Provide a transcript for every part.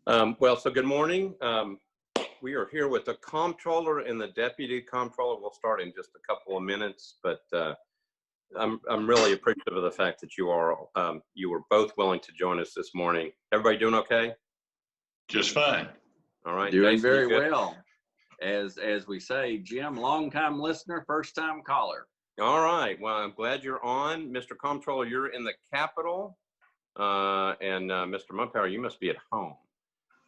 So good morning. We are here with the Comptroller and the Deputy Comptroller. We'll start in just a couple of minutes, but I'm really appreciative of the fact that you were both willing to join us this morning. Everybody doing okay? Just fine. All right. Doing Jason, very well. As we say, Jim, long-time listener, first-time caller. All right. Well, I'm glad you're on. Mr. Comptroller, you're in the Capitol, and Mr. Mumpower, you must be at home.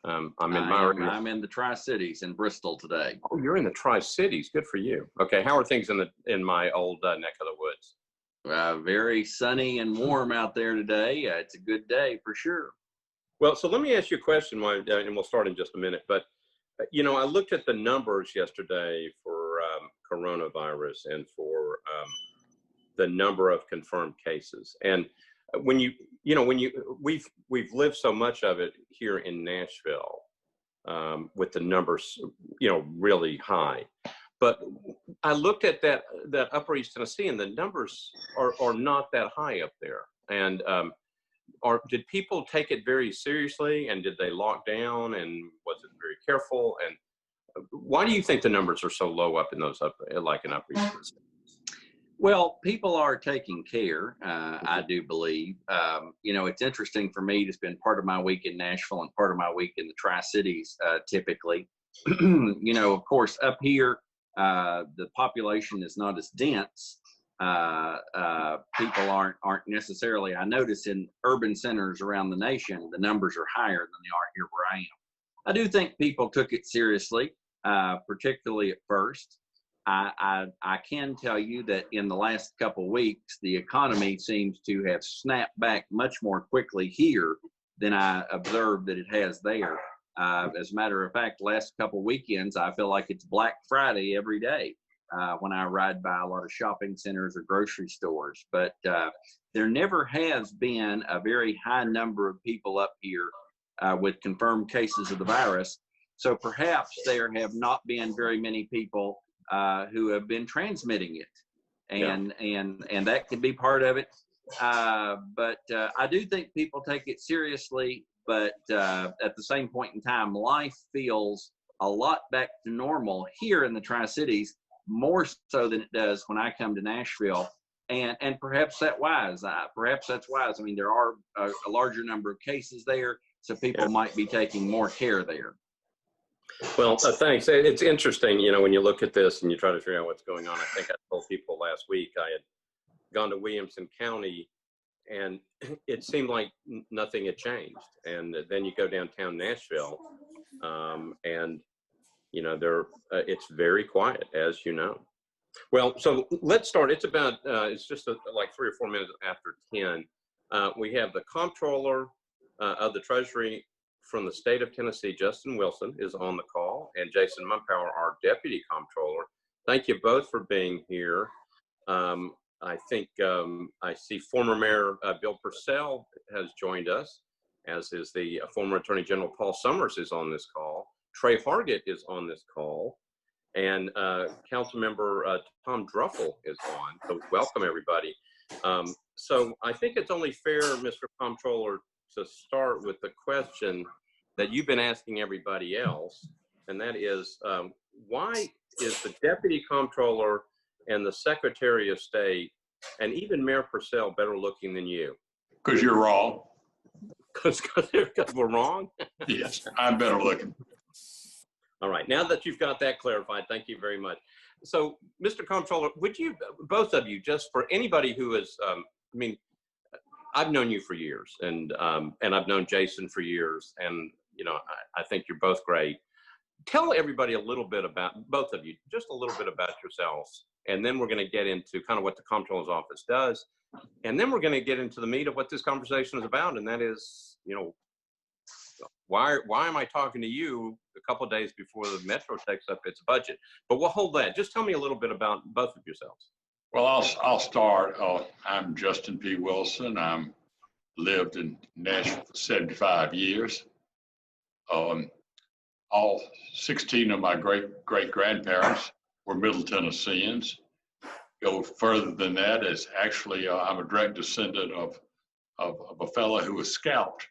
I'm in the Tri-Cities in Bristol today. Oh, you're in the Tri-Cities. Good for you. Okay. How are things in my old neck of the woods? Very sunny and warm out there today. It's a good day for sure. Well, so let me ask you a question, and we'll start in just a minute. But, I looked at the numbers yesterday for coronavirus and for the number of confirmed cases. And we've lived so much of it here in Nashville with the numbers, really high. But I looked at that Upper East Tennessee, and the numbers are not that high up there. And did people take it very seriously, and did they lock down, and was it very careful? And why do you think the numbers are so low up in those Upper East Tennessee? Well, people are taking care, I do believe. It's interesting for me to spend part of my week in Nashville and part of my week in the Tri-Cities, typically. Of course, up here, the population is not as dense. People aren't necessarily, I notice in urban centers around the nation, the numbers are higher than they are here where I am. I do think people took it seriously, particularly at first. I can tell you that in the last couple of weeks, the economy seems to have snapped back much more quickly here than I observed that it has there. As a matter of fact, the last couple of weekends, I feel like it's Black Friday every day when I ride by a lot of shopping centers or grocery stores. But there never has been a very high number of people up here with confirmed cases of the virus. So perhaps there have not been very many people who have been transmitting it, and that could be part of it. But I do think people take it seriously. But at the same point in time, life feels a lot back to normal here in the Tri-Cities, more so than it does when I come to Nashville. And perhaps that's wise. Perhaps that's wise. I mean, there are a larger number of cases there, so people might be taking more care there. Well, thanks. It's interesting, when you look at this and you try to figure out what's going on. I think I told people last week I had gone to Williamson County, and it seemed like nothing had changed. And then you go downtown Nashville, and it's very quiet, as you know. Well, so let's start. It's about it's just like 3 or 4 minutes after 10. We have the Comptroller of the Treasury from the state of Tennessee, Justin Wilson, is on the call, and Jason Mumpower, our Deputy Comptroller. Thank you both for being here. I think I see former Mayor Bill Purcell has joined us, as is the former Attorney General Paul Summers is on this call. Trey Hargett is on this call, and Councilmember Tom Druffel is on. So welcome, everybody. So I think it's only fair, Mr. Comptroller, to start with the question that you've been asking everybody else, and that is, why is the Deputy Comptroller and the Secretary of State and even Mayor Purcell better looking than you? Because you're wrong. Because we're wrong? Yes, I'm better looking. All right, now that you've got that clarified, thank you very much. So, Mr. Comptroller, would you, both of you, just for anybody who is, I've known you for years, and I've known Jason for years, and I think you're both great. Tell everybody a little bit about, both of you, just a little bit about yourselves, and then we're going to get into kind of what the Comptroller's office does, and then we're going to get into the meat of what this conversation is about, and that is, why am I talking to you a couple of days before the Metro takes up its budget? But we'll hold that. Just tell me a little bit about both of yourselves. Well, I'll start. I'm Justin P. Wilson. I'm lived in Nashville for 75 years. All 16 of my great-grandparents were Middle Tennesseans. Go further than that is actually I'm a direct descendant of a fellow who was scalped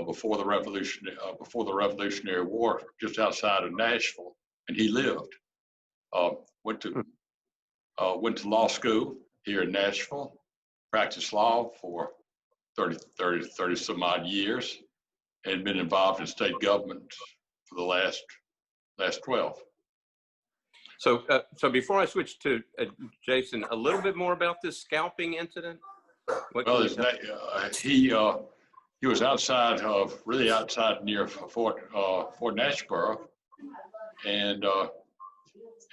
before the Revolutionary War, just outside of Nashville, and he lived. Went to law school here in Nashville, practiced law for 30 some odd years, and been involved in state government for the last 12. So, so before I switch to Jason, a little bit more about this scalping incident. Well, he was really outside near Fort Nashborough, and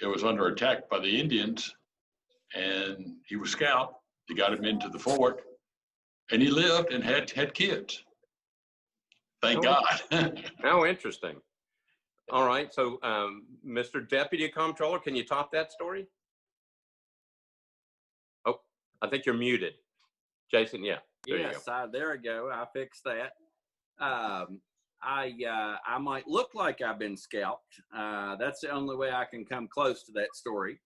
it was under attack by the Indians, and he was scalped. They got him into the fort, and he lived and had kids. Thank God. How interesting. All right, so Mr. Deputy Comptroller, can you top that story? Oh, I think you're muted. Jason, yeah. Yes, there I go. I fixed that. I might look like I've been scalped. That's the only way I can come close to that story.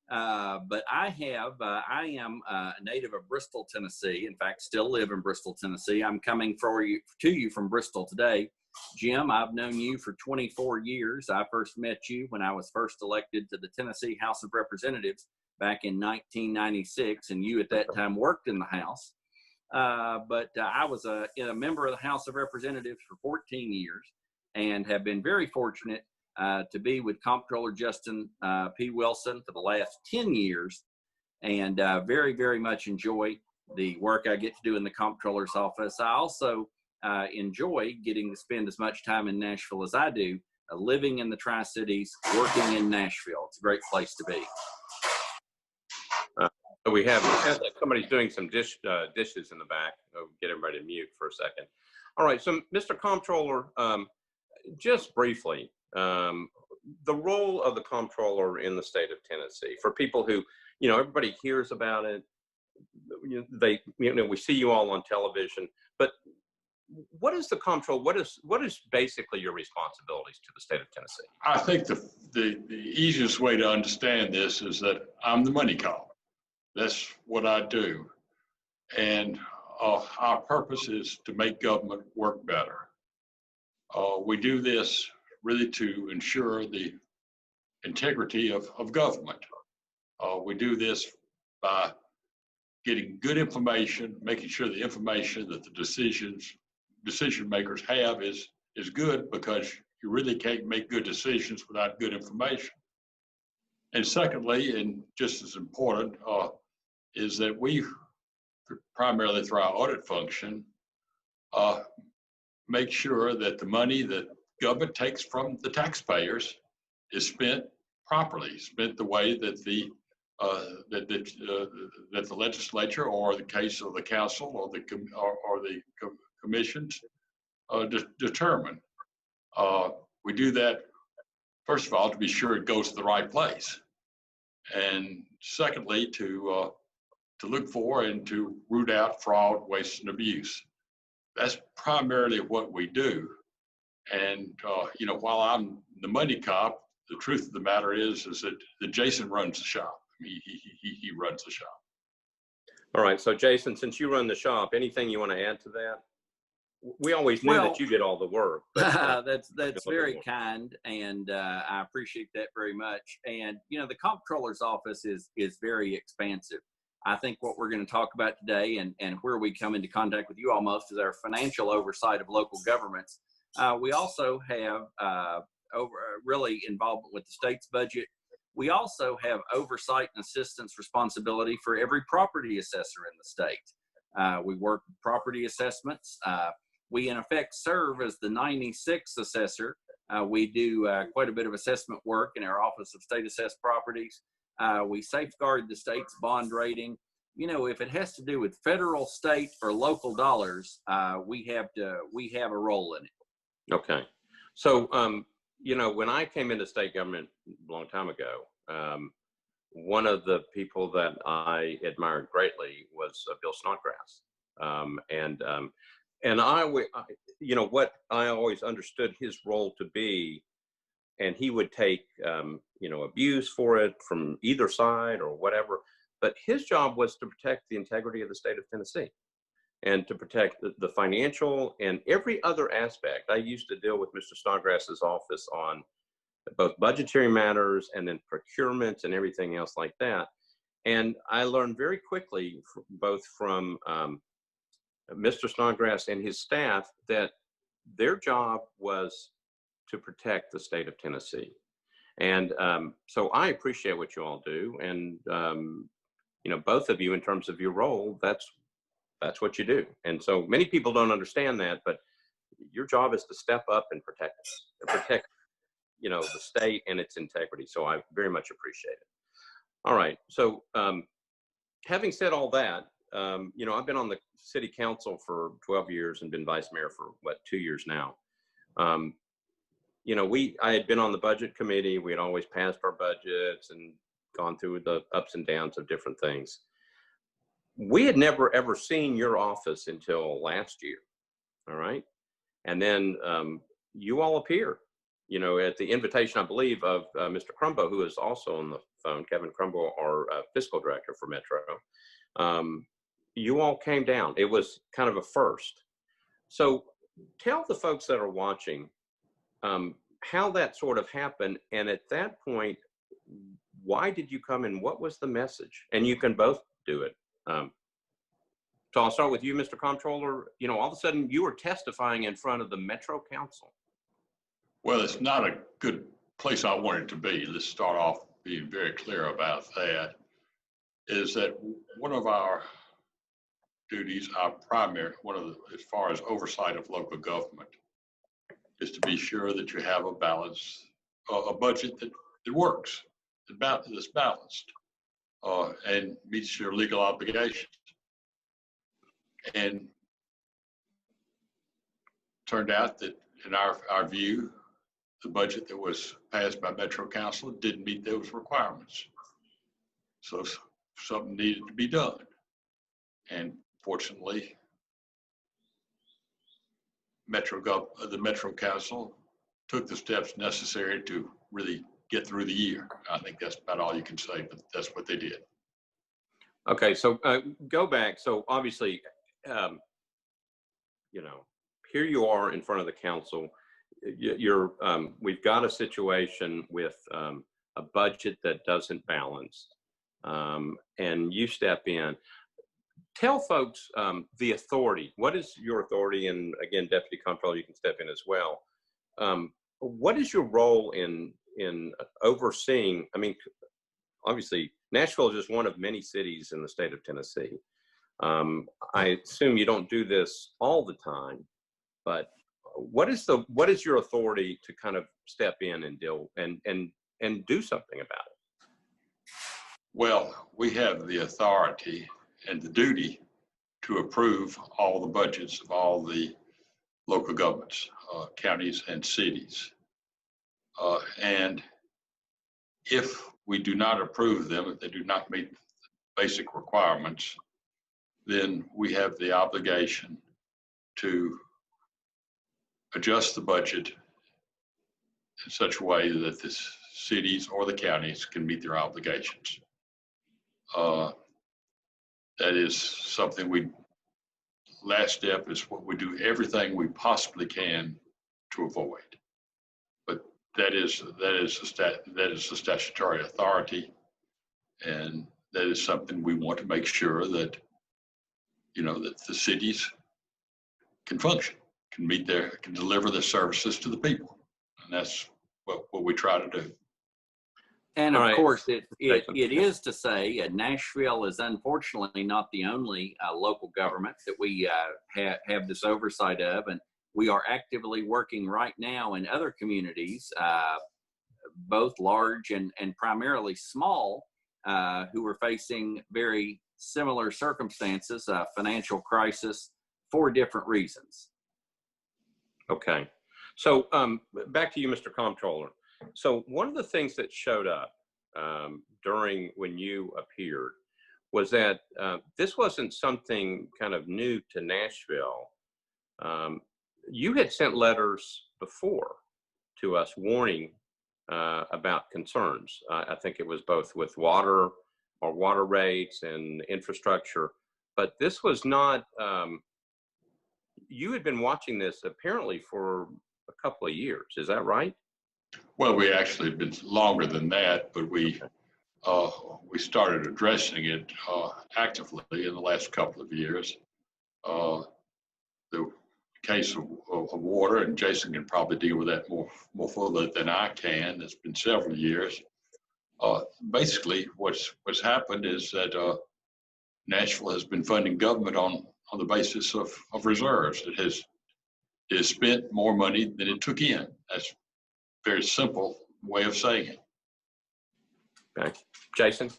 But I am a native of Bristol, Tennessee. In fact, still live in Bristol, Tennessee. I'm coming to you from Bristol today. Jim, I've known you for 24 years. I first met you when I was first elected to the Tennessee House of Representatives back in 1996, and you at that time worked in the House. But I was a member of the House of Representatives for 14 years and have been very fortunate to be with Comptroller Justin P. Wilson for the last 10 years, and very, very much enjoy the work I get to do in the Comptroller's office. I also enjoy getting to spend as much time in Nashville as I do, living in the Tri-Cities, working in Nashville. It's a great place to be. We have somebody's doing some dishes in the back. I'll get everybody to mute for a second. All right, so Mr. Comptroller, just briefly, the role of the Comptroller in the state of Tennessee for people who, everybody hears about it. We see you all on television, but what is the Comptroller? What is basically your responsibilities to the state of Tennessee? I think the easiest way to understand this is that I'm the money cop. That's what I do. And our purpose is to make government work better. We do this really to ensure the integrity of government. We do this by getting good information, making sure the information that the decision makers have is good, because you really can't make good decisions without good information. And secondly, and just as important, is that we, primarily through our audit function, make sure that the money that government takes from the taxpayers is spent properly, spent the way that the legislature, or the case of the council, or the commissions determine. We do that, first of all, to be sure it goes to the right place, and secondly, to look for and to root out fraud, waste, and abuse. That's primarily what we do. And while I'm the money cop, the truth of the matter is that Jason runs the shop. He runs the shop. All right. So Jason, since you run the shop, anything you want to add to that? We always knew that you did all the work. But, that's very kind, and I appreciate that very much. And the Comptroller's office is very expansive. I think what we're going to talk about today, and where we come into contact with you almost, is our financial oversight of local governments. We also have really involvement with the state's budget. We also have oversight and assistance responsibility for every property assessor in the state. We work with property assessments. We, in effect, serve as the 96th assessor. We do quite a bit of assessment work in our Office of State Assessed Properties. We safeguard the state's bond rating. If it has to do with federal, state, or local dollars, we have a role in it. Okay. So, when I came into state government a long time ago, one of the people that I admired greatly was Bill Snodgrass. And what I always understood his role to be, and he would take, abuse for it from either side or whatever, but his job was to protect the integrity of the state of Tennessee. and to protect the financial and every other aspect. I used to deal with Mr. Snodgrass's office on both budgetary matters and then procurements and everything else like that. And I learned very quickly, both from Mr. Snodgrass and his staff, that their job was to protect the state of Tennessee. And so I appreciate what you all do. And, you know, both of you, in terms of your role, that's what you do. And so many people don't understand that, but your job is to step up and protect us, and protect, you know, the state and its integrity. So I very much appreciate it. All right. So having said all that, you know, I've been on the city council for 12 years and been vice mayor for 2 years now. You know, I had been on the budget committee. We had always passed our budgets and gone through the ups and downs of different things. We had never ever seen your office until last year. All right. And then you all appear, you know, at the invitation, I believe, of Mr. Crumbo, who is also on the phone, Kevin Crumbo, our fiscal director for Metro. You all came down. It was kind of a first. So tell the folks that are watching how that sort of happened. And at that point, why did you come and what was the message? And you can both do it. So I'll start with you, Mr. Comptroller. You know, all of a sudden you were testifying in front of the Metro Council. Well, it's not a good place I want it to be. Let's start off being very clear about that. Is that one of our duties, our primary, as far as oversight of local government, is to be sure that you have a balance, a budget that works, that's balanced, and meets your legal obligations. And turned out that in our view, the budget that was passed by Metro Council didn't meet those requirements. So something needed to be done. And fortunately, the Metro Council took the steps necessary to really get through the year. I think that's about all you can say, but that's what they did. Okay, so go back. So obviously, you know, here you are in front of the council. We've got a situation with a budget that doesn't balance, and you step in. Tell folks the authority. What is your authority? And again, Deputy Comptroller, you can step in as well. What is your role in overseeing? I mean, obviously, Nashville is just one of many cities in the state of Tennessee. I assume you don't do this all the time, but what is your authority to kind of step in and deal and do something about it? Well, we have the authority and the duty to approve all the budgets of all the local governments, counties and cities. And if we do not approve them, if they do not meet basic requirements, then we have the obligation to adjust the budget in such a way that the cities or the counties can meet their obligations. That is something last step is what we do everything we possibly can to avoid. But that is the statutory authority, and that is something we want to make sure that, you know, that the cities can function, can deliver their services to the people. And that's what we try to do. And of course, it is to say Nashville is unfortunately not the only local government that we have this oversight of. And we are actively working right now in other communities, both large and primarily small, who are facing very similar circumstances, financial crisis, for different reasons. Okay. So back to you, Mr. Comptroller. So one of the things that showed up during when you appeared was that this wasn't something kind of new to Nashville. You had sent letters before to us warning about concerns. I think it was both with water rates and infrastructure, but this was not you had been watching this apparently for a couple of years. Is that right? Well, we actually have been longer than that, but we started addressing it actively in the last couple of years. The case of water, and Jason can probably deal with that more fully than I can. It's been several years. Basically, what's happened is that Nashville has been funding government on the basis of reserves. It has spent more money than it took in. That's a very simple way of saying it. Okay. Jason?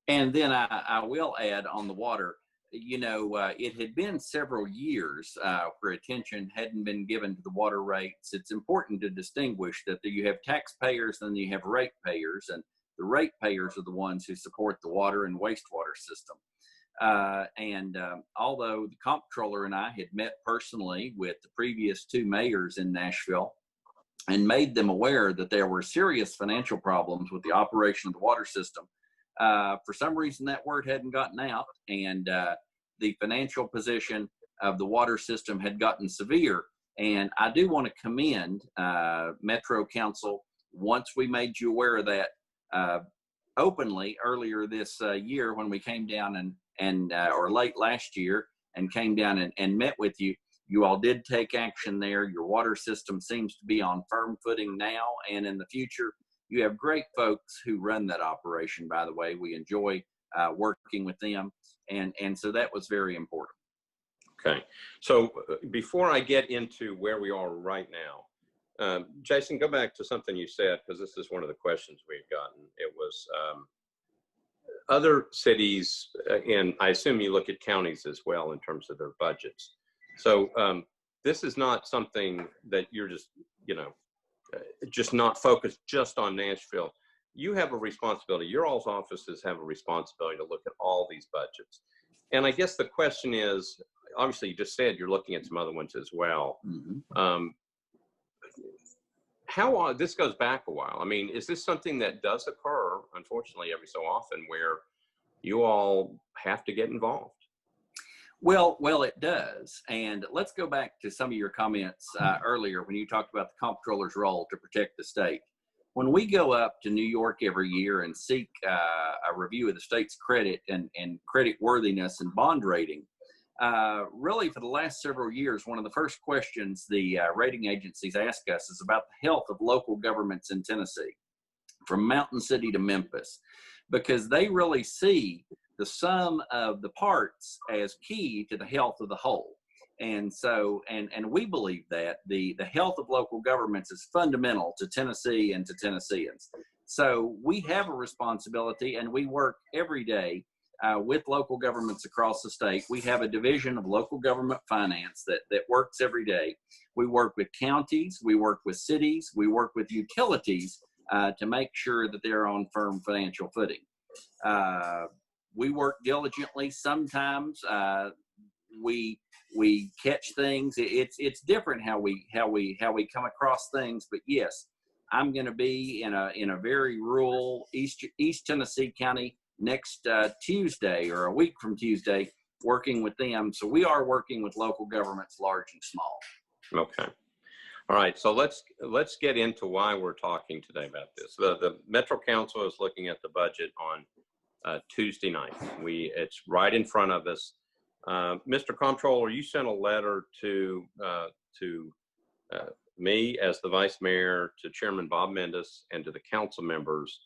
And then I will add on the water, you know, it had been several years where attention hadn't been given to the water rates. It's important to distinguish that you have taxpayers and you have ratepayers, and the ratepayers are the ones who support the water and wastewater system. Although the Comptroller and I had met personally with the previous two mayors in Nashville and made them aware that there were serious financial problems with the operation of the water system, for some reason that word hadn't gotten out, and the financial position of the water system had gotten severe. And I do want to commend Metro Council, once we made you aware of that openly earlier this year when we came down or late last year and came down and met with you. You all did take action there. Your water system seems to be on firm footing now and in the future. You have great folks who run that operation, by the way. We enjoy working with them. And so that was very important. Okay. So before I get into where we are right now, Jason, go back to something you said, because this is one of the questions we've gotten. It was other cities, and I assume you look at counties as well in terms of their budgets. So this is not something that you're just, you know, just not focused just on Nashville. You have a responsibility. Your all's offices have a responsibility to look at all these budgets. And I guess the question is, obviously you just said you're looking at some other ones as well. Mm-hmm. This goes back a while. I mean, is this something that does occur, unfortunately, every so often, where you all have to get involved? Well, it does. And let's go back to some of your comments earlier when you talked about the Comptroller's role to protect the state. When we go up to New York every year and seek a review of the state's credit and credit worthiness and bond rating, really for the last several years, one of the first questions the rating agencies ask us is about the health of local governments in Tennessee, from Mountain City to Memphis, because they really see the sum of the parts as key to the health of the whole. And so, and we believe that the health of local governments is fundamental to Tennessee and to Tennesseans. So we have a responsibility, and we work every day with local governments across the state. We have a division of local government finance that works every day. We work with counties, we work with cities, we work with utilities to make sure that they're on firm financial footing. We work diligently. Sometimes we catch things. It's different how we come across things. But yes, I'm going to be in a very rural East Tennessee county next Tuesday, or a week from Tuesday, working with them. So we are working with local governments, large and small. Okay. All right. So let's get into why we're talking today about this. The Metro Council is looking at the budget on Tuesday night. It's right in front of us. Mr. Comptroller, you sent a letter to me as the Vice Mayor, to Chairman Bob Mendes, and to the council members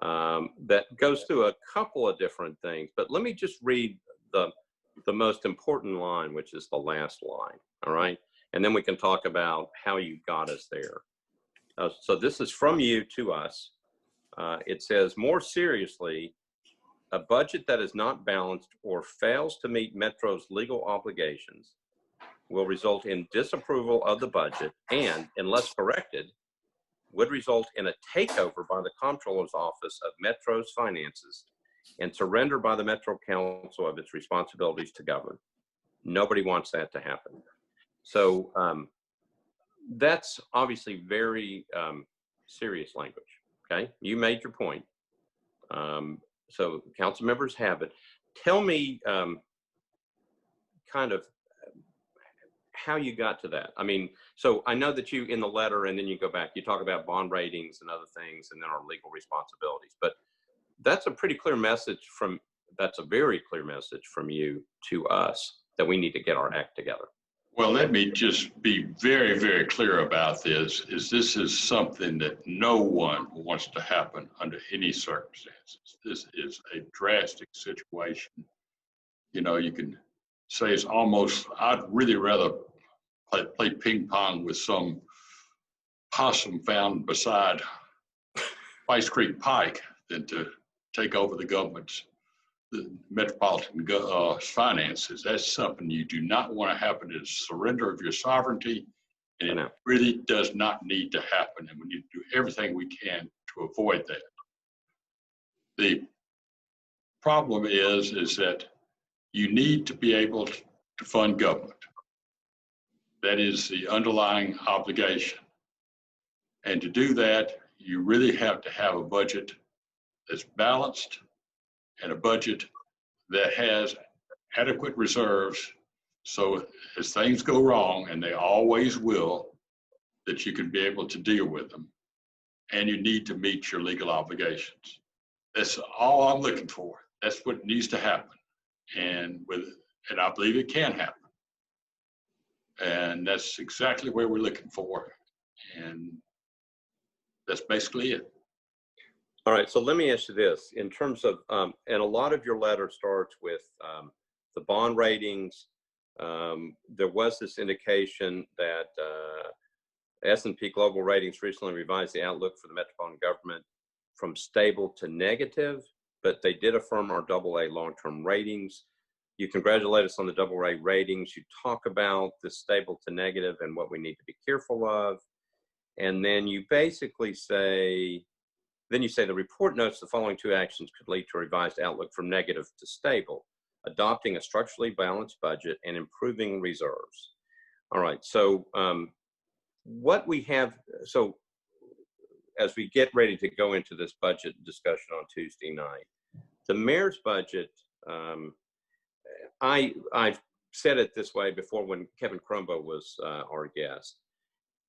that goes through a couple of different things. But let me just read the most important line, which is the last line. All right. And then we can talk about how you got us there. So this is from you to us. It says, more seriously, a budget that is not balanced or fails to meet Metro's legal obligations will result in disapproval of the budget and, unless corrected, would result in a takeover by the Comptroller's Office of Metro's finances and surrender by the Metro Council of its responsibilities to govern. Nobody wants that to happen. So that's obviously very serious language, okay? You made your point. So council members have it. Tell me kind of how you got to that. I mean, so I know that you, in the letter, and then you go back, you talk about bond ratings and other things, and then our legal responsibilities. But that's a pretty clear message that's a very clear message from you to us that we need to get our act together. Well, let me just be very, very clear about this, this is something that no one wants to happen under any circumstances. This is a drastic situation. You know, you can say it's almost, I'd really rather play ping pong with some possum found beside Spice Creek Pike than to take over the metropolitan finances. That's something you do not want to happen. It's surrender of your sovereignty, and it really does not need to happen. And we need to do everything we can to avoid that. The problem is that you need to be able to fund government. That is the underlying obligation. And to do that, you really have to have a budget that's balanced and a budget that has adequate reserves, so as things go wrong, and they always will, that you can be able to deal with them. And you need to meet your legal obligations. That's all I'm looking for. That's what needs to happen. And I believe it can happen. And that's exactly where we're looking for. And that's basically it. All right, so let me ask you this. In terms of, and a lot of your letter starts with the bond ratings. There was this indication that S&P Global Ratings recently revised the outlook for the metropolitan government from stable to negative, but they did affirm our AA long-term ratings. You congratulate us on the AA ratings. You talk about the stable to negative and what we need to be careful of. And then you basically say, the report notes the following two actions could lead to a revised outlook from negative to stable: adopting a structurally balanced budget and improving reserves. All right, so what we have, so as we get ready to go into this budget discussion on Tuesday night, the mayor's budget, I've said it this way before when Kevin Crumbo was our guest.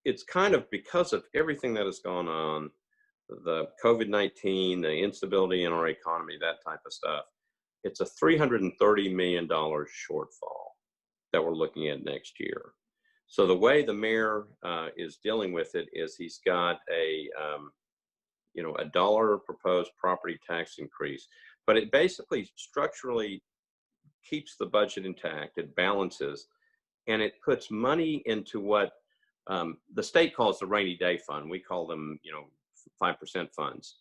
It's kind of because of everything that has gone on, the COVID-19, the instability in our economy, that type of stuff. It's a $330 million shortfall that we're looking at next year. So the way the mayor is dealing with it is he's got a $1 proposed property tax increase, but it basically structurally keeps the budget intact, it balances, and it puts money into what the state calls the rainy day fund. We call them, 5% funds.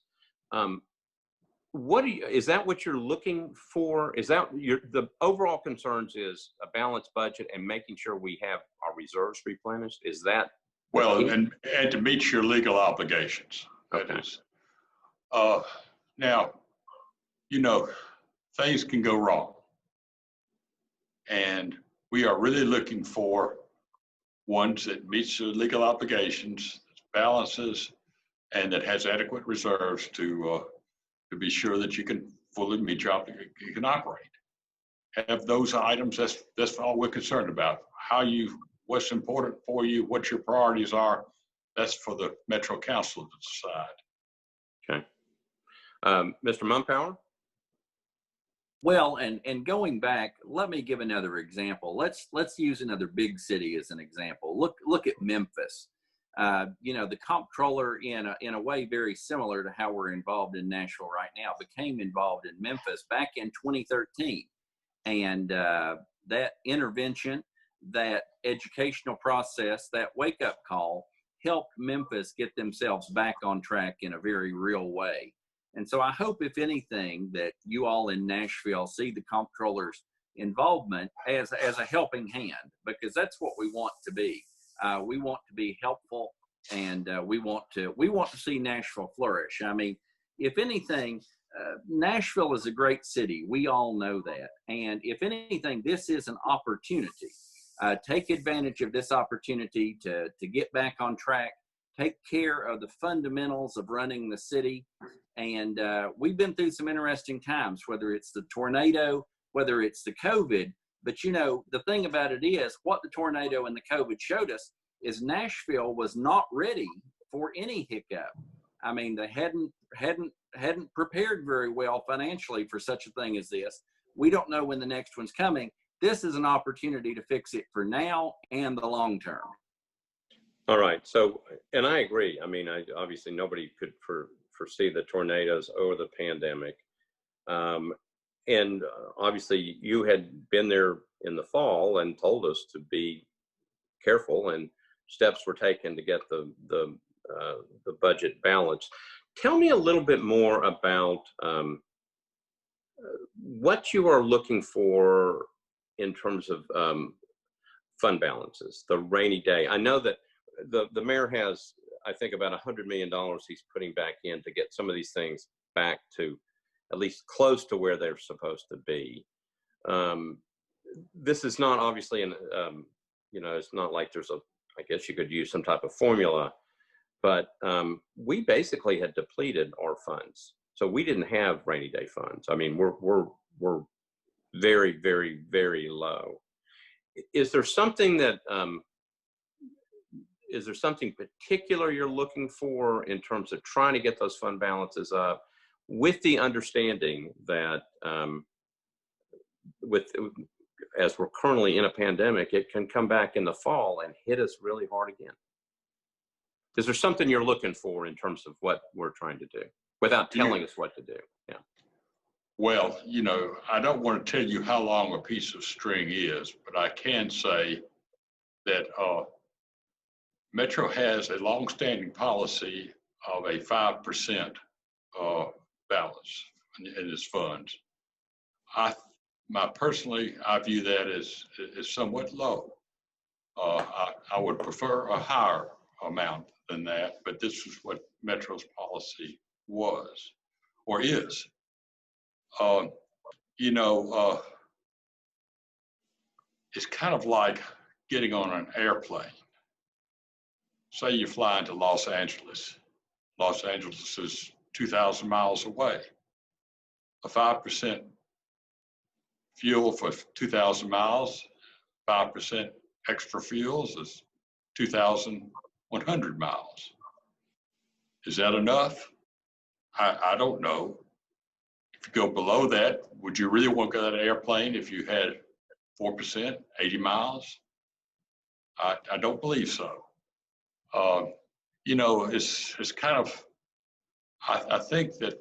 Is that what you're looking for? Is that the overall concerns is a balanced budget and making sure we have our reserves replenished? Is that? Well, and to meet your legal obligations. That is. Now, things can go wrong. And we are really looking for ones that meets the legal obligations, balances, and that has adequate reserves to be sure that you can fully meet your obligation, you can operate. Have those items, that's all we're concerned about. What's important for you, what your priorities are, that's for the Metro Council to decide. Okay. Mr. Mumpower? Well, and going back, let me give another example. Let's use another big city as an example. Look at Memphis. The Comptroller, in a way very similar to how we're involved in Nashville right now, became involved in Memphis back in 2013. And that intervention, that educational process, that wake-up call helped Memphis get themselves back on track in a very real way. And so I hope, if anything, that you all in Nashville see the Comptroller's involvement as a helping hand, because that's what we want to be. We want to be helpful, and we want to see Nashville flourish. I mean, if anything, Nashville is a great city. We all know that. And if anything, this is an opportunity. Take advantage of this opportunity to get back on track, take care of the fundamentals of running the city. And we've been through some interesting times, whether it's the tornado, whether it's the COVID, But you know, the thing about it is, what the tornado and the COVID showed us is Nashville was not ready for any hiccup. I mean, they hadn't prepared very well financially for such a thing as this. We don't know when the next one's coming. This is an opportunity to fix it for now and the long term. All right. So, and I agree. I mean, obviously nobody could foresee the tornadoes or the pandemic. And obviously you had been there in the fall and told us to be careful, and steps were taken to get the budget balanced. Tell me a little bit more about what you are looking for in terms of fund balances, the rainy day. I know that the mayor has, I think, about $100 million he's putting back in to get some of these things back to at least close to where they're supposed to be. This is not obviously it's not like there's I guess you could use some type of formula, but we basically had depleted our funds. So we didn't have rainy day funds. I mean, we're very, very, very low. Is there something that, is there something particular you're looking for in terms of trying to get those fund balances up, with the understanding that as we're currently in a pandemic, it can come back in the fall and hit us really hard again? Is there something you're looking for in terms of what we're trying to do without telling us what to do? Yeah. Well, you know, I don't want to tell you how long a piece of string is, but I can say that Metro has a longstanding policy of a 5% balance in its funds. I view that as somewhat low. I would prefer a higher amount than that, but this is what Metro's policy was or is. It's kind of like getting on an airplane. Say you're flying to Los Angeles. Los Angeles is 2,000 miles away. A 5% fuel for 2,000 miles, 5% extra fuels is 2,100 miles. Is that enough? I don't know. If you go below that, would you really want to go on an airplane if you had 4%, 80 miles? I don't believe so. It's kind of, I think that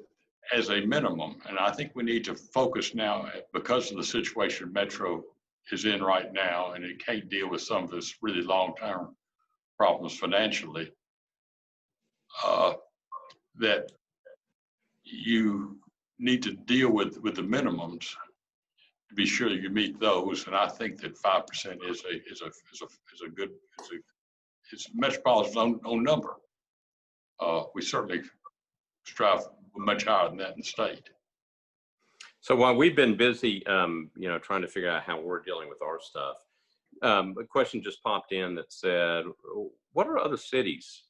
as a minimum, and I think we need to focus now because of the situation Metro is in right now, and it can't deal with some of its really long-term problems financially, that you need to deal with the minimums to be sure you meet those. And I think that 5% it's Metropolitan's own number. We certainly strive much higher than that in the state. So while we've been busy, trying to figure out how we're dealing with our stuff, a question just popped in that said, what are other cities?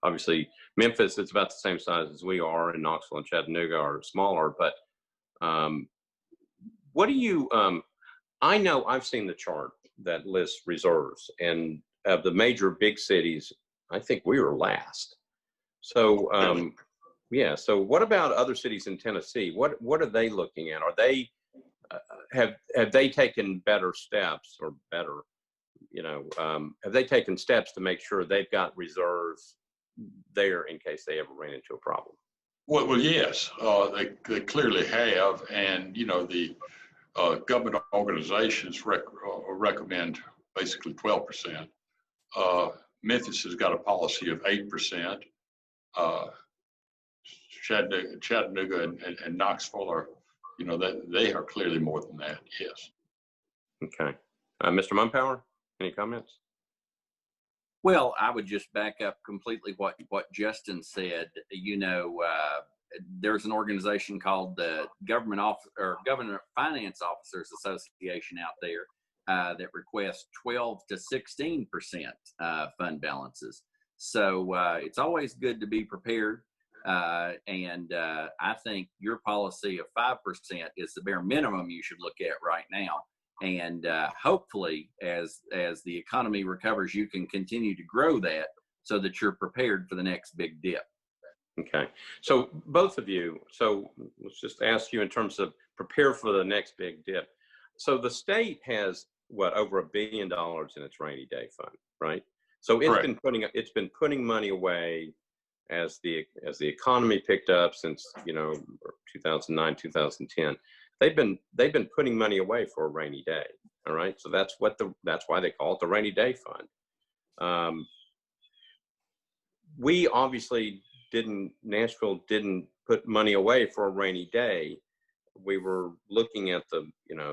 Obviously Memphis, it's about the same size as we are, and Knoxville and Chattanooga are smaller, but what do you, I know I've seen the chart that lists reserves, and of the major big cities, I think we were last. So, yeah. So what about other cities in Tennessee? What are they looking at? Are they, have they taken better steps, or better, have they taken steps to make sure they've got reserves there in case they ever ran into a problem? Well, yes, they clearly have, and the government organizations recommend basically 12%. Memphis has got a policy of 8%. Chattanooga and Knoxville are, they are clearly more than that. Yes. Okay, Mr. Mumpower, any comments? Well, I would just back up completely what Justin said. There's an organization called the Government Finance Officers Association out there that requests 12 to 16% fund balances. So it's always good to be prepared. I think your policy of 5% is the bare minimum you should look at right now. And hopefully, as the economy recovers, you can continue to grow that so that you're prepared for the next big dip. Okay. So both of you, so let's just ask you in terms of prepare for the next big dip. So the state has what, over $1 billion in its rainy day fund, right? So it's been putting money away as the economy picked up since 2009, 2010. They've been putting money away for a rainy day. All right. So that's why they call it the rainy day fund. We obviously Nashville didn't put money away for a rainy day. We were looking at the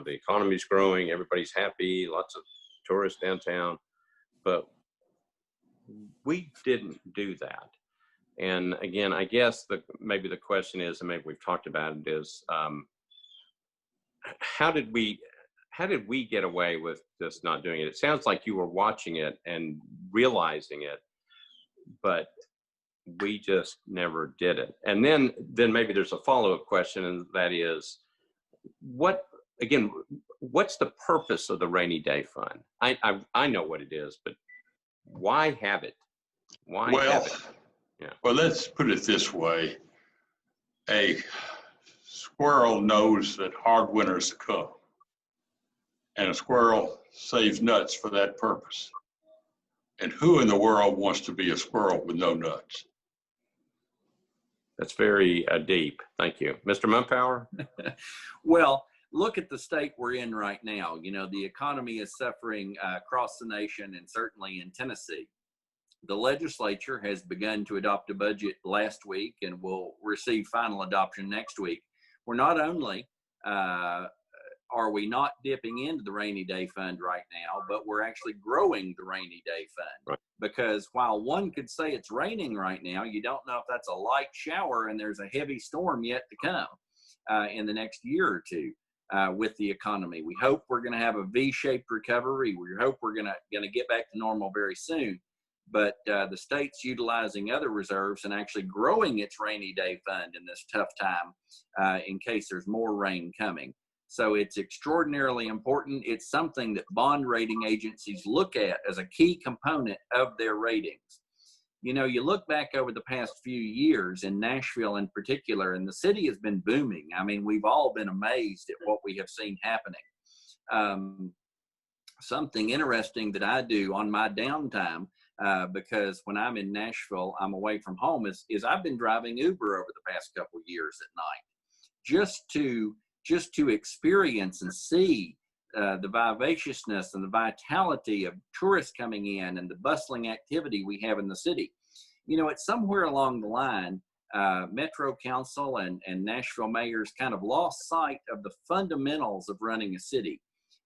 economy's growing, everybody's happy, lots of tourists downtown, but we didn't do that. And again, I guess maybe the question is, and maybe we've talked about it, is how did we get away with just not doing it? It sounds like you were watching it and realizing it, but we just never did it. And then maybe there's a follow-up question, and that is, what's the purpose of the rainy day fund? I know what it is, but why have it? Why have it? Yeah. Well, let's put it this way. A squirrel knows that hard winters come, and a squirrel saves nuts for that purpose. And who in the world wants to be a squirrel with no nuts? That's very deep. Thank you. Mr. Mumpower? Well, look at the state we're in right now. The economy is suffering across the nation, and certainly in Tennessee. The legislature has begun to adopt a budget last week and will receive final adoption next week. We're not only are we not dipping into the rainy day fund right now, but we're actually growing the rainy day fund. Right. Because while one could say it's raining right now, you don't know if that's a light shower and there's a heavy storm yet to come in the next year or two with the economy. We hope we're going to have a V-shaped recovery. We hope we're going to get back to normal very soon. But the state's utilizing other reserves and actually growing its rainy day fund in this tough time in case there's more rain coming. So it's extraordinarily important. It's something that bond rating agencies look at as a key component of their ratings. You look back over the past few years in Nashville in particular, and the city has been booming. I mean, we've all been amazed at what we have seen happening. Something interesting that I do on my downtime, because when I'm in Nashville, I'm away from home, is I've been driving Uber over the past couple of years at night, just to experience and see the vivaciousness and the vitality of tourists coming in and the bustling activity we have in the city. It's somewhere along the line, Metro Council and Nashville mayors kind of lost sight of the fundamentals of running a city.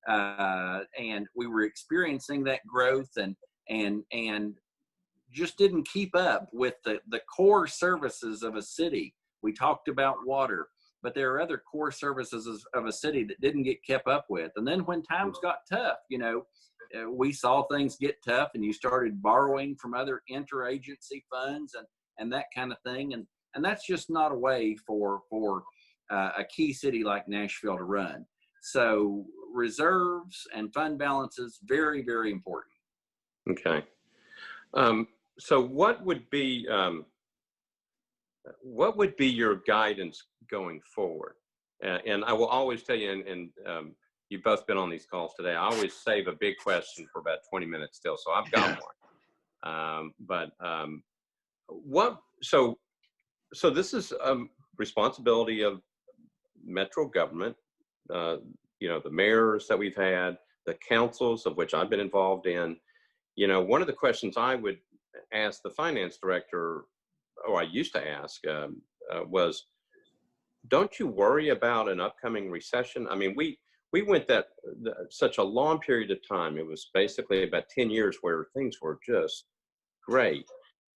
And we were experiencing that growth and just didn't keep up with the core services of a city. We talked about water, but there are other core services of a city that didn't get kept up with. And then when times got tough, we saw things get tough, and you started borrowing from other interagency funds and that kind of thing. And that's just not a way for a key city like Nashville to run. So reserves and fund balances, very, very important. Okay. So what would be your guidance going forward? And I will always tell you, and you've both been on these calls today, I always save a big question for about 20 minutes still. So I've got one. So this is responsibility of Metro government, the mayors that we've had, the councils of which I've been involved in. One of the questions I would ask the finance director, or I used to ask, was, don't you worry about an upcoming recession? I mean, we went such a long period of time. It was basically about 10 years where things were just great.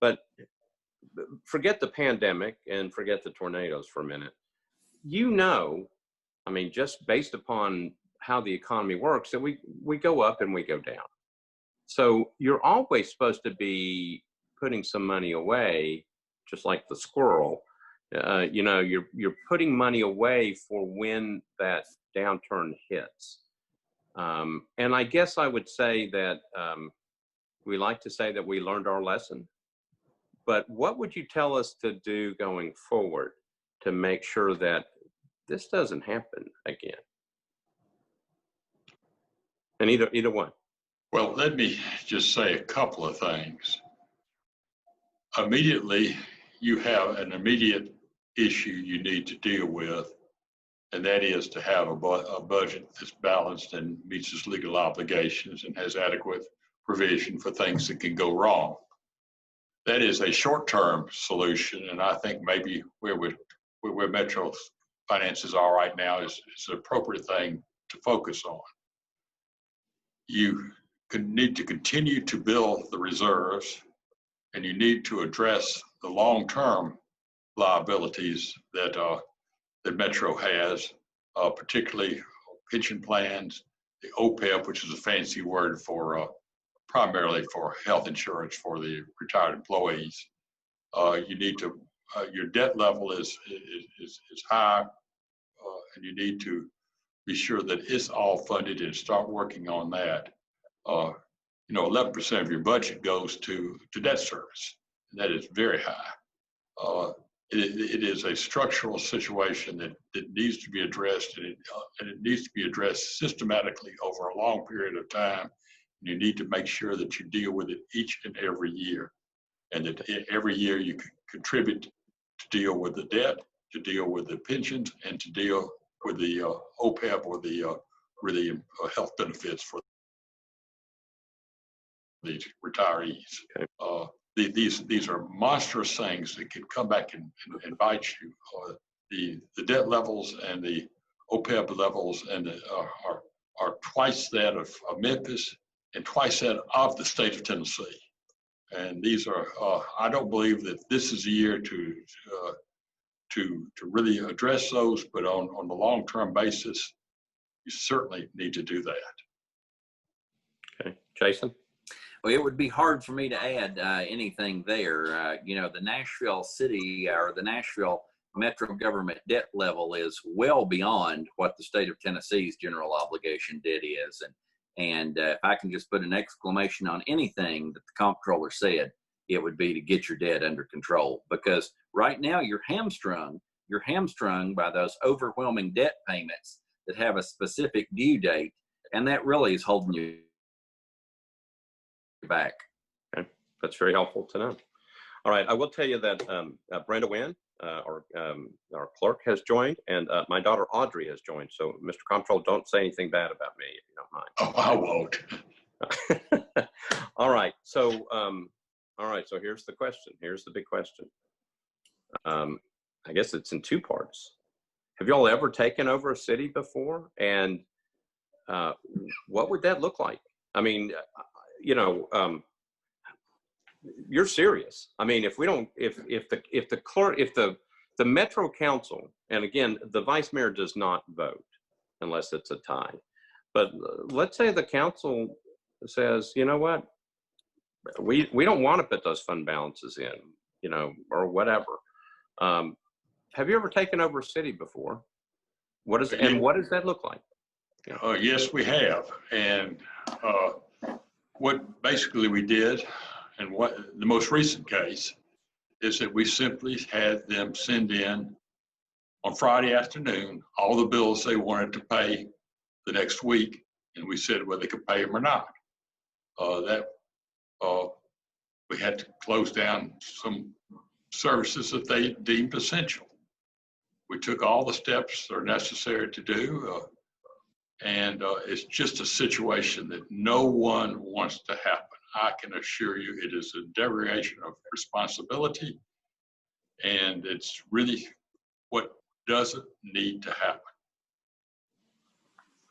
But forget the pandemic and forget the tornadoes for a minute. I mean, just based upon how the economy works, that we go up and we go down. So you're always supposed to be putting some money away just like the squirrel, you know, you're putting money away for when that downturn hits. And I guess I would say that we like to say that we learned our lesson, but what would you tell us to do going forward to make sure that this doesn't happen again? And either one. Well, let me just say a couple of things. Immediately, you have an immediate issue you need to deal with, and that is to have a budget that's balanced and meets its legal obligations and has adequate provision for things that can go wrong. That is a short-term solution, and I think maybe where Metro's finances are right now is an appropriate thing to focus on. You need to continue to build the reserves, and you need to address the long-term liabilities that Metro has, particularly pension plans, the OPEB, which is a fancy word for primarily for health insurance for the retired employees. You need to, your debt level is high, and you need to be sure that it's all funded and start working on that. You know, 11% of your budget goes to debt service, and that is very high. It is a structural situation that needs to be addressed, and it needs to be addressed systematically over a long period of time. And you need to make sure that you deal with it each and every year, and that every year you contribute to deal with the debt, to deal with the pensions, and to deal with the OPEB or the health benefits for the retirees. Okay. These are monstrous things that can come back and bite you. The debt levels and the OPEB levels are twice that of Memphis and twice that of the state of Tennessee. And these are, I don't believe that this is a year to really address those, but on the long-term basis, you certainly need to do that. Okay, Jason? Well, it would be hard for me to add anything there. You know, the Nashville city or the Nashville metro government debt level is well beyond what the state of Tennessee's general obligation debt is. And if I can just put an exclamation on anything that the comptroller said, it would be to get your debt under control, because right now you're hamstrung by those overwhelming debt payments that have a specific due date, and that really is holding you back. Okay, that's very helpful to know. All right, I will tell you that Brenda Wynn, our clerk, has joined, and my daughter Audrey has joined. So, Mr. Comptroller, don't say anything bad about me if you don't mind. Oh, I won't. All right, so here's the question. Here's the big question. I guess it's in two parts. Have you all ever taken over a city before? And what would that look like? I mean, you know, you're serious. I mean, if the Metro Council, and again, the vice mayor does not vote unless it's a tie, but let's say the council says, you know what, we don't want to put those fund balances in, you know, or whatever. Have you ever taken over a city before? What does that look like? Yes, we have. And what basically we did, and what the most recent case, is that we simply had them send in on Friday afternoon all the bills they wanted to pay the next week, and we said whether they could pay them or not. We had to close down some services that they deemed essential. We took all the steps that are necessary to do, and it's just a situation that no one wants to happen. I can assure you it is a derogation of responsibility, and it's really what doesn't need to happen.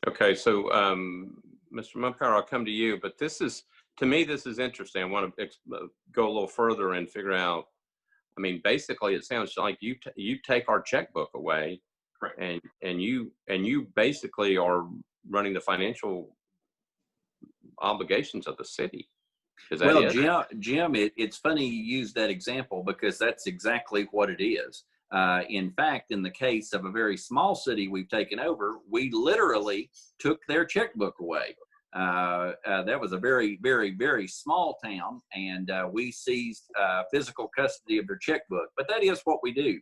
Okay, so Mr. Mumpire, I'll come to you, but to me, this is interesting. I want to go a little further and figure out, I mean, basically it sounds like you take our checkbook away, right, and you basically are running the financial obligations of the city. Is that Well, it? Jim, it's funny you use that example because that's exactly what it is. In fact, in the case of a very small city we've taken over, we literally took their checkbook away. That was a very, very, very small town, and we seized physical custody of their checkbook. But that is what we do.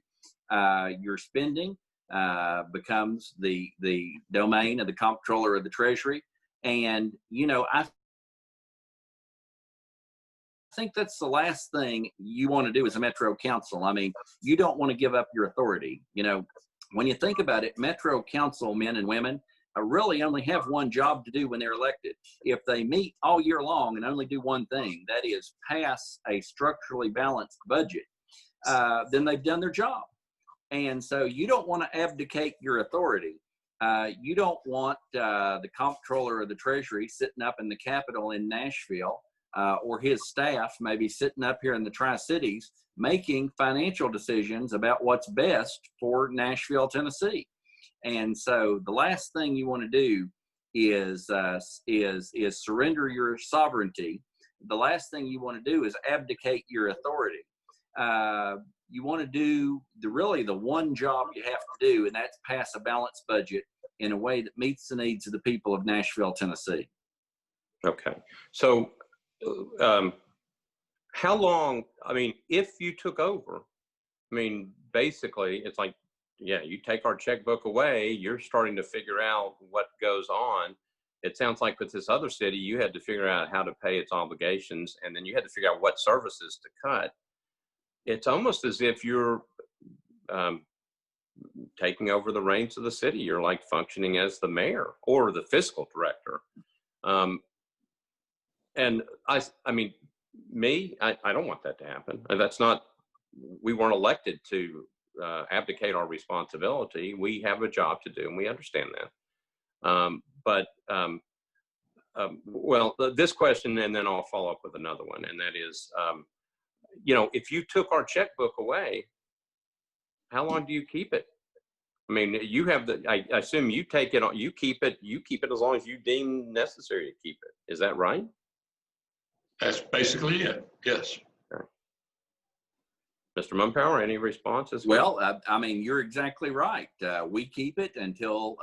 Your spending becomes the domain of the Comptroller of the Treasury, and I think that's the last thing you want to do as a Metro Council. I mean, you don't want to give up your authority. When you think about it, Metro Council men and women really only have one job to do when they're elected. If they meet all year long and only do one thing, that is pass a structurally balanced budget, then they've done their job. And so you don't want to abdicate your authority. You don't want the Comptroller of the Treasury sitting up in the Capitol in Nashville, or his staff maybe sitting up here in the Tri-Cities making financial decisions about what's best for Nashville, Tennessee. And so the last thing you want to do is surrender your sovereignty. The last thing you want to do is abdicate your authority. You want to do the one job you have to do, and that's pass a balanced budget in a way that meets the needs of the people of Nashville, Tennessee. Okay. So how long, if you took over, basically it's like, yeah, you take our checkbook away, you're starting to figure out what goes on. It sounds like with this other city, you had to figure out how to pay its obligations, and then you had to figure out what services to cut. It's almost as if you're taking over the reins of the city. You're like functioning as the mayor or the fiscal director. And I don't want that to happen. That's not, we weren't elected to abdicate our responsibility. We have a job to do, and we understand that. Well, this question, and then I'll follow up with another one, and that is, if you took our checkbook away, how long do you keep it? You have I assume you take it on, you keep it as long as you deem necessary to keep it. Is that right? That's basically it. Yes. Okay. Mr. Mumpower, any responses? Well, you're exactly right. We keep it until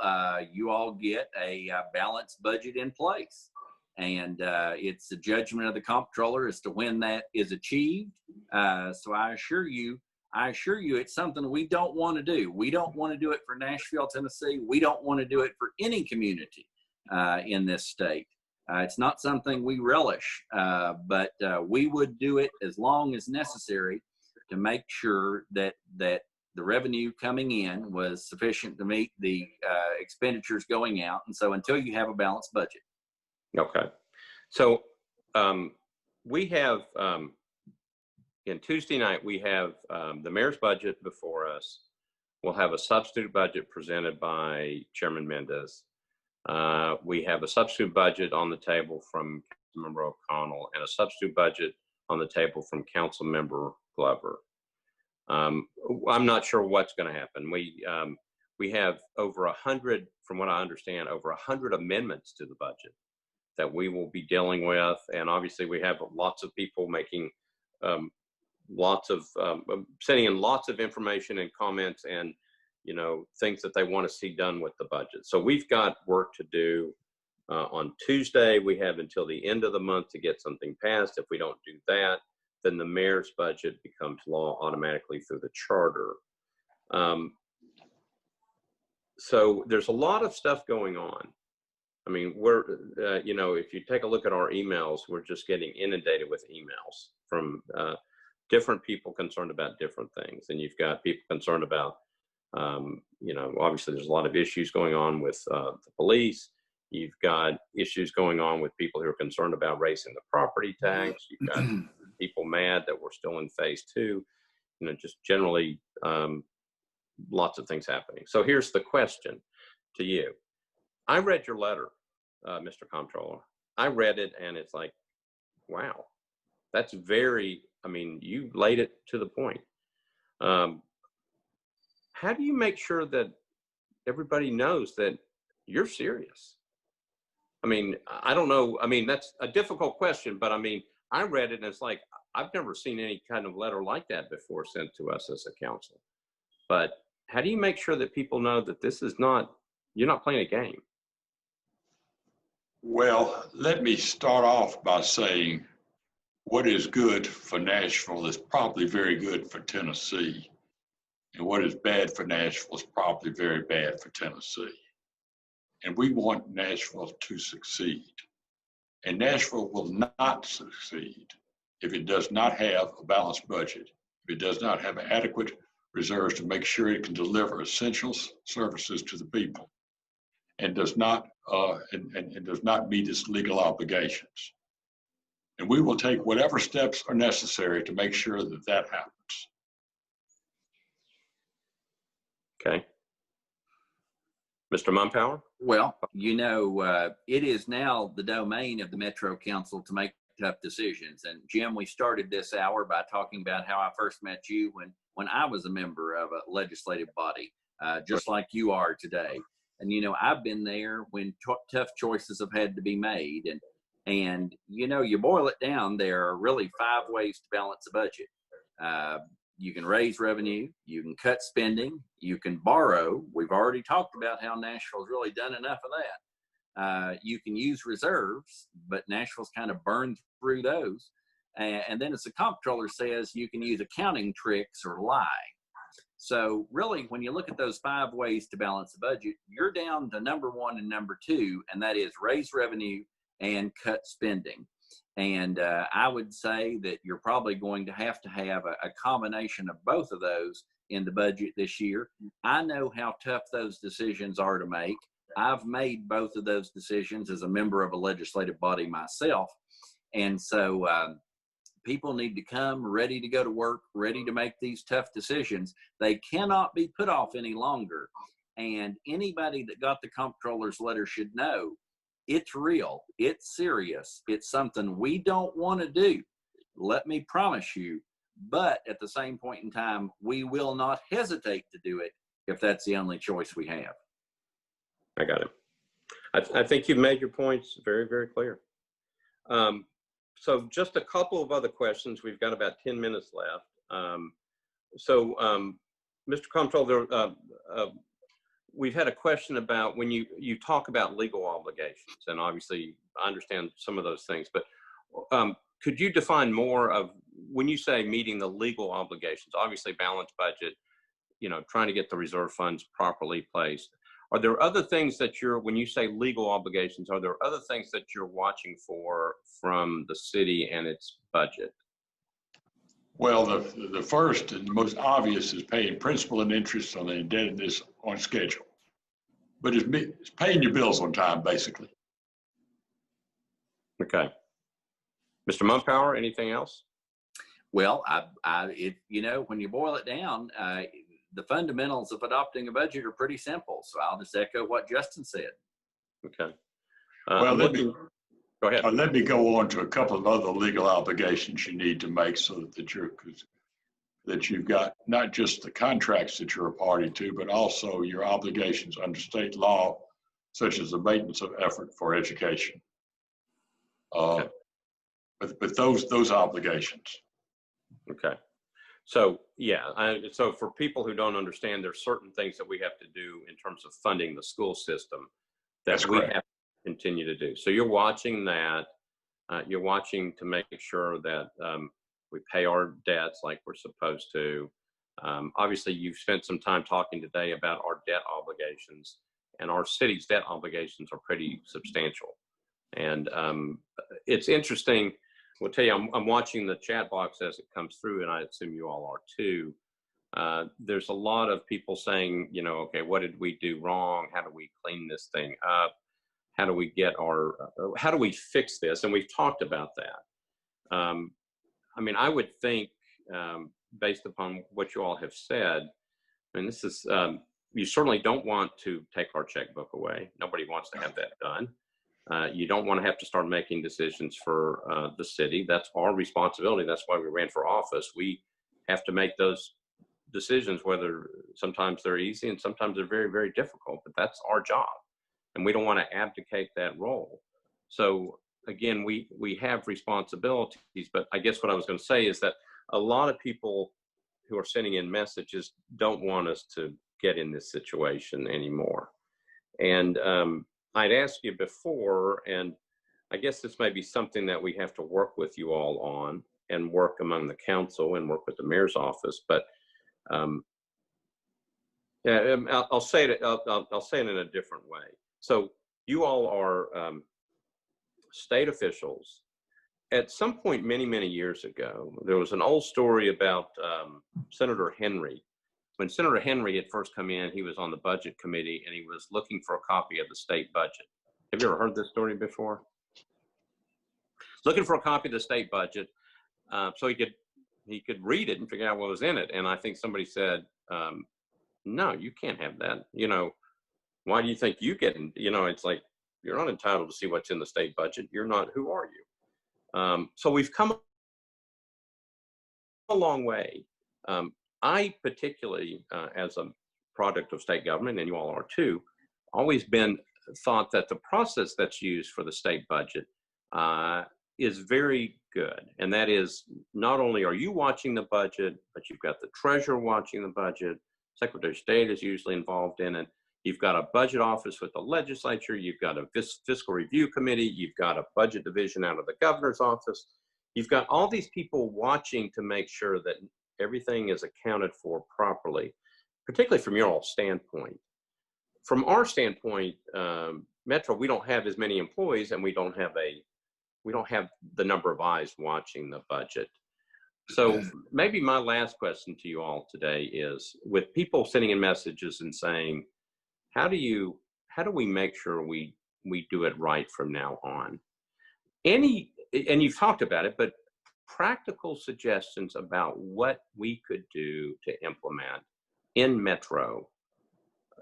you all get a balanced budget in place. And it's the judgment of the Comptroller as to when that is achieved. So I assure you, it's something we don't want to do. We don't want to do it for Nashville, Tennessee. We don't want to do it for any community in this state. It's not something we relish, but we would do it as long as necessary to make sure that the revenue coming in was sufficient to meet the expenditures going out. And so until you have a balanced budget. Okay. So we have, Tuesday night, we have the mayor's budget before us. We'll have a substitute budget presented by Chairman Mendez. We have a substitute budget on the table from Councilmember O'Connell and a substitute budget on the table from Councilmember Glover. I'm not sure what's going to happen. We have over 100, from what I understand, over 100 amendments to the budget that we will be dealing with. And obviously we have lots of people making sending in lots of information and comments and, things that they want to see done with the budget. So we've got work to do. On Tuesday, we have until the end of the month to get something passed. If we don't do that, then the mayor's budget becomes law automatically through the charter. So there's a lot of stuff going on. We're, if you take a look at our emails, we're just getting inundated with emails from different people concerned about different things. And you've got people concerned about, obviously there's a lot of issues going on with the police. You've got issues going on with people who are concerned about raising the property tax. You've got people mad that we're still in phase 2. Just generally lots of things happening. So here's the question to you. I read your letter, Mr. Comptroller. I read it and it's like, wow, that's very, you laid it to the point. How do you make sure that everybody knows that you're serious? I don't know. That's a difficult question, but I read it and it's like, I've never seen any kind of letter like that before sent to us as a council. But how do you make sure that people know that this is not, you're not playing a game? Well, let me start off by saying what is good for Nashville is probably very good for Tennessee. And what is bad for Nashville is probably very bad for Tennessee. And we want Nashville to succeed. And Nashville will not succeed if it does not have a balanced budget, if it does not have adequate reserves to make sure it can deliver essential services to the people, and does not meet its legal obligations. And we will take whatever steps are necessary to make sure that that happens. Okay. Mr. Mumpower? Well, it is now the domain of the Metro Council to make tough decisions. And Jim, we started this hour by talking about how I first met you when I was a member of a legislative body, just like you are today. And, I've been there when tough choices have had to be made. And you boil it down, there are really 5 ways to balance a budget. You can raise revenue, you can cut spending, you can borrow. We've already talked about how Nashville's really done enough of that. You can use reserves, but Nashville's kind of burned through those. And then as the comptroller says, you can use accounting tricks or lie. So really, when you look at those 5 ways to balance the budget, you're down to number 1 and number 2, and that is raise revenue and cut spending. And I would say that you're probably going to have a combination of both of those in the budget this year. I know how tough those decisions are to make. I've made both of those decisions as a member of a legislative body myself. And so people need to come ready to go to work, ready to make these tough decisions. They cannot be put off any longer. And anybody that got the comptroller's letter should know it's real, it's serious, it's something we don't want to do. Let me promise you. But at the same point in time, we will not hesitate to do it if that's the only choice we have. I got it. I think you've made your points very, very clear. So just a couple of other questions. We've got about 10 minutes left. Mr. Comptroller, we've had a question about when you talk about legal obligations, and obviously I understand some of those things, but could you define more of when you say meeting the legal obligations, obviously balanced budget, trying to get the reserve funds properly placed. Are there other things that when you say legal obligations, are there other things that you're watching for from the city and its budget? Well, the first and the most obvious is paying principal and interest on the indebtedness on schedule. But it's paying your bills on time, basically. Okay. Mr. Mumpower, anything else? Well, when you boil it down, the fundamentals of adopting a budget are pretty simple. So I'll just echo what Justin said. Okay. Go ahead. Let me go on to a couple of other legal obligations you need to make so that you've got not just the contracts that you're a party to, but also your obligations under state law, such as the maintenance of effort for education. Okay. But those obligations. Okay. So so for people who don't understand, there's certain things that we have to do in terms of funding the school system that we have to continue to do. So you're watching that. You're watching to make sure that we pay our debts like we're supposed to. Obviously, you've spent some time talking today about our debt obligations, and our city's debt obligations are pretty substantial. And it's interesting. I'll tell you, I'm watching the chat box as it comes through, and I assume you all are too. There's a lot of people saying, okay, what did we do wrong? How do we clean this thing up? How do we fix this? And we've talked about that. I would think, based upon what you all have said, this is, you certainly don't want to take our checkbook away. Nobody wants to have that done. You don't want to have to start making decisions for the city. That's our responsibility. That's why we ran for office. We have to make those decisions, whether sometimes they're easy and sometimes they're very, very difficult, but that's our job. And we don't want to abdicate that role. So again, we have responsibilities, but I guess what I was going to say is that a lot of people who are sending in messages don't want us to get in this situation anymore. And I'd asked you before, and I guess this may be something that we have to work with you all on and work among the council and work with the mayor's office. But yeah, I'll say it. I'll say it in a different way. So you all are state officials. At some point, many years ago, there was an old story about Senator Henry. When Senator Henry had first come in, he was on the budget committee and he was looking for a copy of the state budget. Have you ever heard this story before? Looking for a copy of the state budget so he could read it and figure out what was in it. And I think somebody said, no, you can't have that. You know, why do you think you get, you know, it's like, you're not entitled to see what's in the state budget. You're not, who are you? So we've come a long way. I particularly, as a product of state government, and you all are too, always been thought that the process that's used for the state budget is very good. And that is, not only are you watching the budget, but you've got the treasurer watching the budget, Secretary of State is usually involved in it. You've got a budget office with the legislature. You've got a fiscal review committee. You've got a budget division out of the governor's office. You've got all these people watching to make sure that everything is accounted for properly, particularly from your all standpoint. From our standpoint, Metro, we don't have as many employees, and we don't have the number of eyes watching the budget. So maybe my last question to you all today is, with people sending in messages and saying, how do we make sure we do it right from now on? And you've talked about it, but practical suggestions about what we could do to implement in Metro,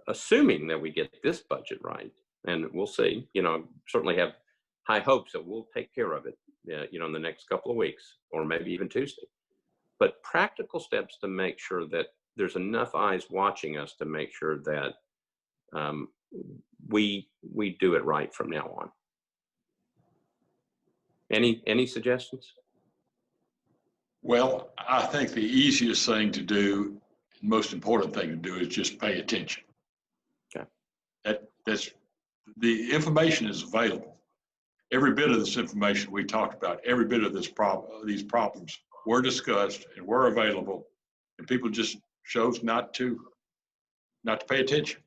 assuming that we get this budget right, and we'll see, you know, certainly have high hopes that we'll take care of it, you know, in the next couple of weeks, or maybe even Tuesday. But practical steps to make sure that there's enough eyes watching us to make sure that we do it right from now on. Any suggestions? Well, I think the easiest thing to do, most important thing to do, is just pay attention. Okay. That's the information is available. Every bit of this information we talked about, every bit of these problems were discussed and were available, and people just chose not to pay attention.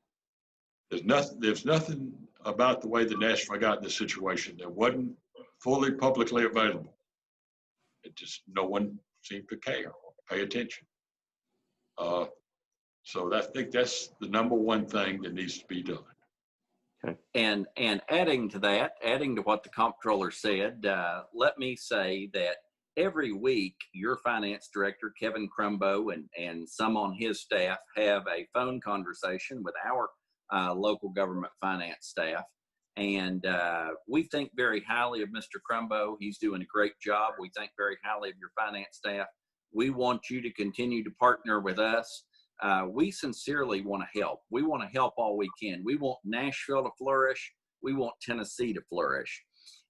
There's nothing about the way that Nashville got in this situation that wasn't fully publicly available. It just, no one seemed to care or pay attention. So I think that's the number one thing that needs to be done. Okay. And adding to what the Comptroller said, let me say that every week your finance director, Kevin Crumbo, and some on his staff have a phone conversation with our local government finance staff. And we think very highly of Mr. Crumbo. He's doing a great job. We think very highly of your finance staff. We want you to continue to partner with us. We sincerely want to help. We want to help all we can. We want Nashville to flourish. We want Tennessee to flourish.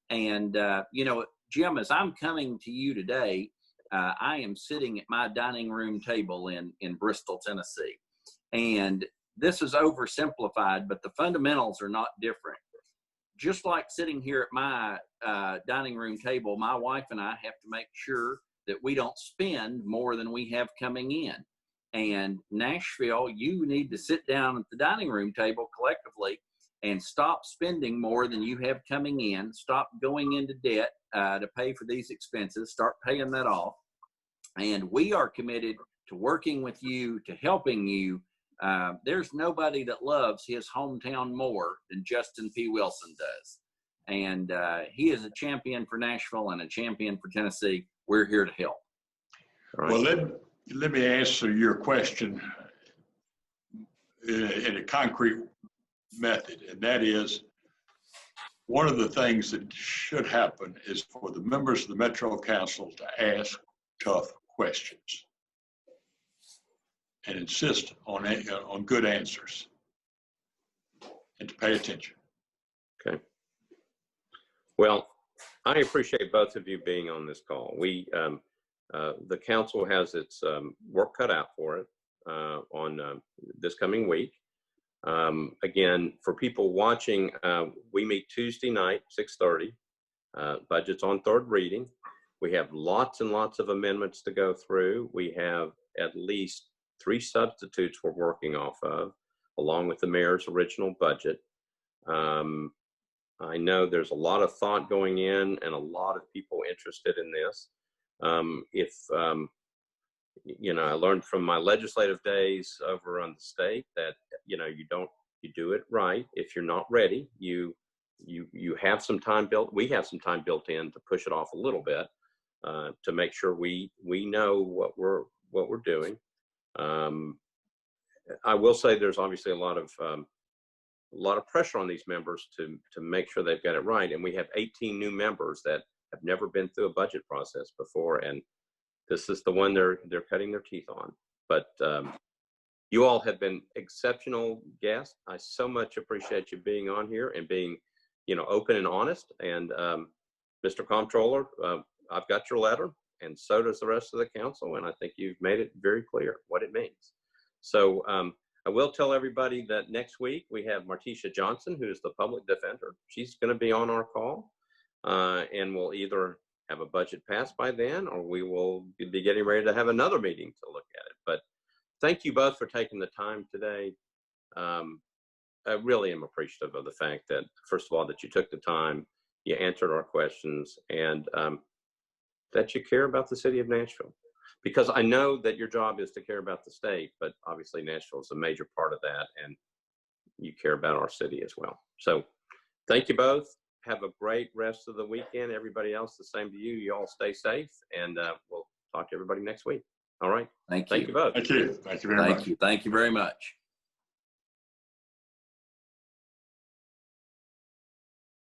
And, you know, Jim, as I'm coming to you today, I am sitting at my dining room table in Bristol, Tennessee. And this is oversimplified, but the fundamentals are not different. Just like sitting here at my dining room table, my wife and I have to make sure that we don't spend more than we have coming in. And Nashville, you need to sit down at the dining room table collectively and stop spending more than you have coming in. Stop going into debt to pay for these expenses. Start paying that off. And we are committed to working with you, to helping you. There's nobody that loves his hometown more than Justin P. Wilson does. And he is a champion for Nashville and a champion for Tennessee. We're here to help. Right. Well, let me answer your question in a concrete method, and that is, one of the things that should happen is for the members of the Metro Council to ask tough questions and insist on good answers and to pay attention. Okay. Well, I appreciate both of you being on this call. The council has its work cut out for it on this coming week. Again, for people watching, we meet Tuesday night, 6:30. Budget's on third reading. We have lots and lots of amendments to go through. We have at least 3 substitutes we're working off of, along with the mayor's original budget. I know there's a lot of thought going in and a lot of people interested in this. I learned from my legislative days over on the state that, you do it right. If you're not ready, you have some time we have some time built in to push it off a little bit, to make sure we know what we're doing. I will say there's obviously a lot of pressure on these members to make sure they've got it right. And we have 18 new members that have never been through a budget process before. And this is the one they're cutting their teeth on. But you all have been exceptional guests. I so much appreciate you being on here and being, open and honest. And Mr. Comptroller, I've got your letter, and so does the rest of the council. And I think you've made it very clear what it means. So I will tell everybody that next week we have Martisha Johnson, who's the public defender. She's going to be on our call, and we'll either have a budget passed by then, or we will be getting ready to have another meeting to look at it. But thank you both for taking the time today. I really am appreciative of the fact that, first of all, that you took the time, you answered our questions, and that you care about the city of Nashville. Because I know that your job is to care about the state, but obviously Nashville is a major part of that, and you care about our city as well. So thank you both. Have a great rest of the weekend. Everybody else, the same to you. You all stay safe, and we'll talk to everybody next week. All right. Thank you. Thank you both. Thank you. Thank you very much. Thank you very much.